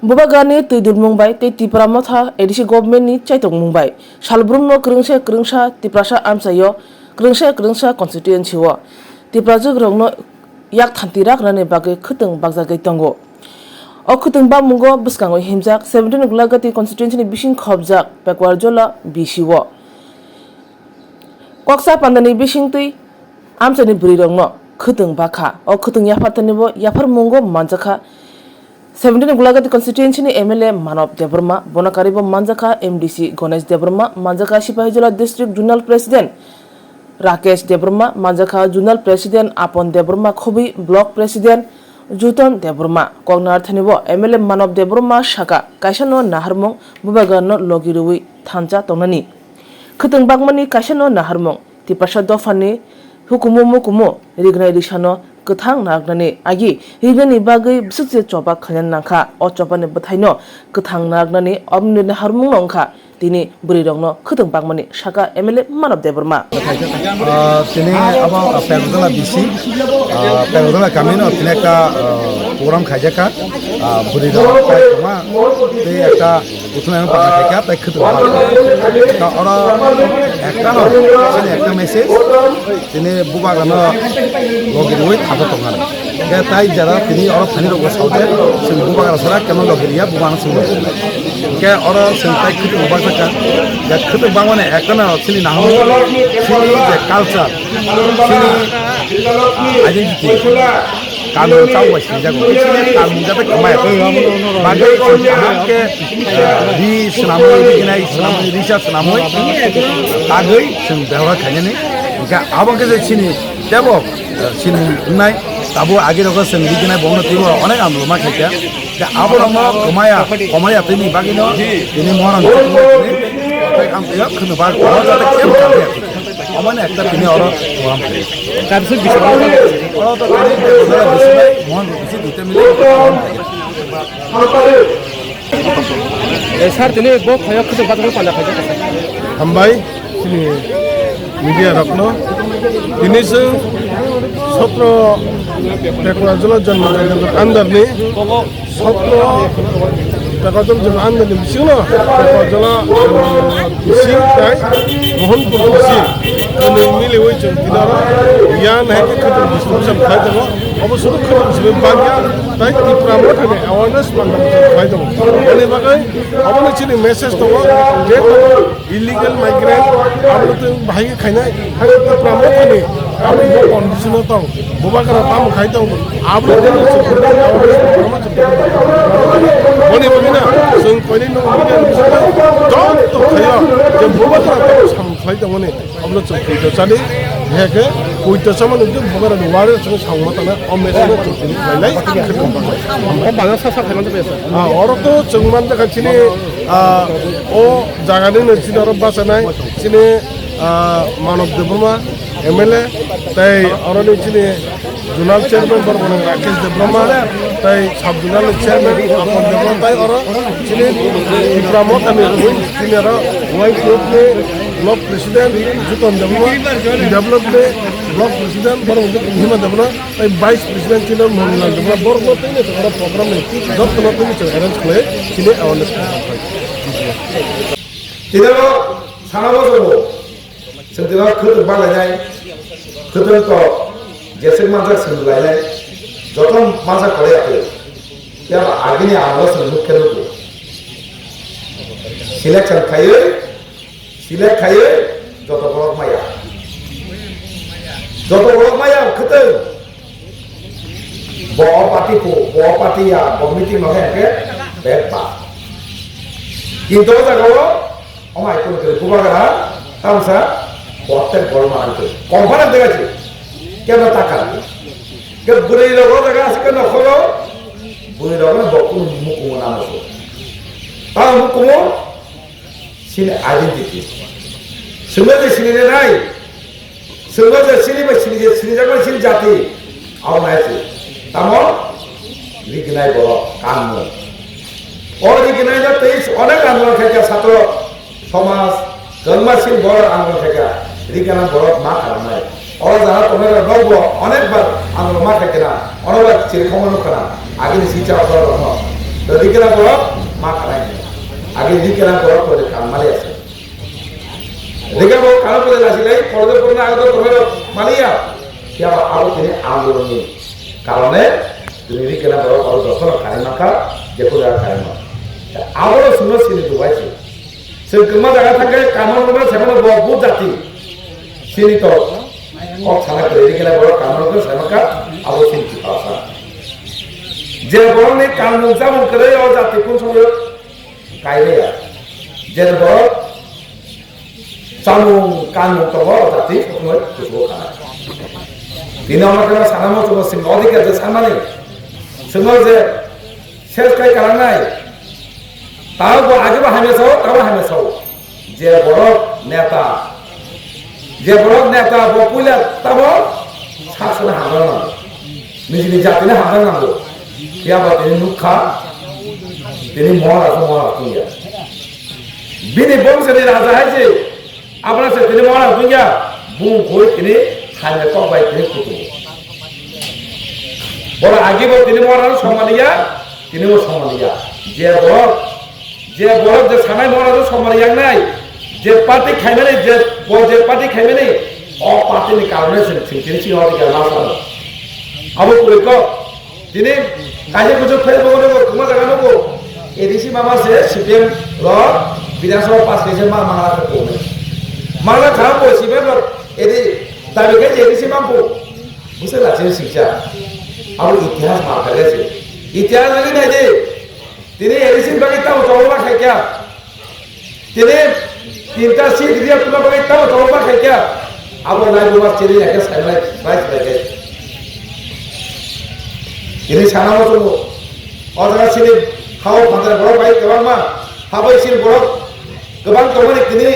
Bubagani Tidul Mumbai, Tipra Motha, Edisi Government Chaitok Mumbai, Shalbrumno Krungsha, Tiprasha Amsayo, Krungsha constituency wa, Tiprajuk Rogno Yak Tantirak Rane Bagi Kutung Bagzagaitango. O Kutung Bamungo, Buskango Himzak, 17 Glagati constituency Bishin Kobzak, Bakwarjola, Bishiwa. Kwaksa Pandani Bishin Tui, Amsani Bridongno, Kutung Baka, O Kutung Yapatanibo, Yapar Mungo, Manzaka. 17 Gulagati constituency ni MLA Manop Debrma, Bonakaribo Manzaka, MDC Gonesh Debrma, Manzaka Shipahijala District Junal President Rakesh Debrma, Manzaka Junal President Apon Debrma Khobi Block President Juton Debrma, Kognar Thanibo, MLA Manop Debrma Shaka, Kaishano Naharmong, Bubagano Logirui, Tanja Tonani. Kutung Bagmani Kaishano Naharmong, Tipasha Dofani, Hukumu, Rigna Rishano, Kutang Nagnani, Agi, Higani Bagi, Susi Choba Kananaka, or Chopane Bataino, Kutang Nagnani, Omni Harmunonka, Dini, Buridongno, Kutung Bagmani, Shaka, Emily, Man of Deburma. Tini about Perdula BC, Perdula Camino, Tineka, Puram Kajaka, Buridong, Eka, Utman Pakaka, like Kutu. Eka message, Tini Bubagano, Logirui, Habatongan. Get Tai Jara, Tini or Taniro was out there, so Bubagasara cannot Logiria, Buban Silver. Get or Sintai Kutu Bagaka, that Kutu Bangana, Ekana, Sili Naho, Sili the culture, Sili identity. Kamu tahu wajib jago. Kamu jatuh kemana? Bagai sejarah ke di senamoi begini, senamoi riset senamoi. Bagai sembahwa kayaknya ni. Jika abang kerja sini, jabo sini naik. Tabu akhir orang sendiri begini bangun tiba, orang ambil rumah kerja. Jika abang orang kemaya ini bagino, ini orang ini, kamu ya kena bagai orang jatuh kemana? Amane একটা তিনি ওর warm করে তারপর বিষয় ওরা তো তিনি ওরা বিষয় মন কিছু দিতে মিলে স্যার তিনি বো খয়ক কিছু বাদ করে পালা খাইছে হামবাই তিনি মিডিয়া রাখলো তিনি 17 টেকনোলজির জন্য আন্দারনি 17 Pekajol jala anda ni bisi na, pekajol bisi kai, mohon pun bisi. Kini mili wajib tidak yang naik ke kita bisi macam kaya tu, apa suruh kita bisi bahagia, tapi di pramot ni awareness macam kaya tu. Ini bagai, apa ni ciri message tu, dia illegal migrant, apa tu bahagia kaya, hari di pramot ni, apa ni kondisi tu, bukan kerana tamu kaya tu, apa ni dia seperti awareness macam Boni begini, sengkoni nungguin misalnya, jauh tu kaya, jam buat apa sampai tu mana, abang cakap itu jadi, ya ke, kuita sama nunggu bukan ada luar, cuma sama tu na, omesnya cakap lain, apa banyak sasar macam tu biasa. Orang tu cuma tak sini, oh jangan ni sini orang bahasa naik, sini Manop Debrma, MLA, tapi orang ni sini Junal Chairman berbuat Rakesh Debrma, tapi Sabdunal Chairman Apon Debrma, tapi orang sini Ibrahimot kami sini orang White Group ni Block President Juton Debrma, Develop ni Block President baru untuk Hima Debrma, tapi Vice President sini Mohanlal Debrma, baru buat ini orang program ni, job tempat ini cakap arrange kue, sini awareness program. Tidak lo, sana lo semua. Sentilah ketuk balai, ketuk to, jasa masa sendulai, jodoh masa kali apa? Ya, agni awal sendul keruku. Selection kaya, jodoh orang maya, ketuk. Bawa parti ya, komiti macam ke, berapa? Itu tak kalau, orang itu kerja kerja, tahu sah? Hotel Gorma itu, komponen dengan itu, kita takkan. Kita beri logo dengan sekian kalau, beri logo bokun mukum nama itu. Tahu mukum? Sini identiti. Semua di sini naik, semua di sini jangan sini jati, awak naik itu. Tahu? Dikenai bawa kamu. Orang dikenai itu teis, orang kamu kerja satu, Thomas, kelmasin bawa kamu kerja. Rikanan borok mak ramai. Orang jangan tomera dobo, anek bar anu mak kena. Orang bar ciri kamu kena. Agak ni sisa orang. দিকেলা বড় মা খারাই আগে দিকেলা বড় করে কামালে আছে দেখে বড় কালো করে আসলে পড়তে পড়তে আগে তো করে মালিয়া কি আবার তিনি আন্দোলনী কারণে তুমি দিকেলা বড় বড় যখন খাই মাখা দেখো যা খাই মা আবারও শুনো সিনে দুবাইছে সে কমা জায়গা থাকে কামড় করে সেখানে বহু জাতি সিনি তো ছাড়া করে দিকেলা বড় কামড় করে সেমাকা আবার সিনটি পাশা যে বড় নেই কামড় যেমন করে ও জাতি কোন সময় কাইলে যে বড় চালু কামড় তো বড় জাতি সময় খুশবু খায় তিনি আমাকে সানামো তো সিং অধিকার যে সামনে সময় যে শেষ কাই কারণ নাই তাও আগে হামেশাও তাও হামেশাও যে বড় নেতা বপুলা তাও শাসনে হামলা নাম নিজে জাতিনে হামলা নাম কিয়াবা তিনি মুখা তিনি মহারাজ বিনি বংশের রাজা হয়েছে আপনার সে তিনি মহারাজ ভুঁইয়া বুং হয়ে তিনি হাইলে কবাই তিনি কুটু বড় আগে তিনি মহারাজ সম্মানিয়া তিনিও সম্মানিয়া যে বড় যে সানাই মহারাজ সম্মানিয়া নাই যে পার্টি খাইবে নেই যে পার্টি খাইবে নেই অ পার্টির কারণে তিনি ছিল অধিকার না জানো আবু কইক তিনি কাজে কিছু ফেসবুক নেব তোমার জায়গা নেব এডিসি মামা সে সিপিএম র বিধানসভা পাস করেছে মামলা করবে মামলা খারাপ হয়ে সিপিএম এদি দাবি খেয়েছে এডিসি মামু বুঝতে পারছেন শিক্ষা আর ইতিহাস মাথা গেছে ইতিহাস জানি নাই যে তিনি এডিসি বাকি তাও চলবা খাইকা তিনি তিনটা সিট দিয়ে তুলা বাকি তাও চলবা খাইকা আবার নাই বাবা চেরি একে সাইলাই রাইট লাগে ini sana mo tuh orang sini kau pantai borok baik kebang mah habai sini borok kebang kau ni kini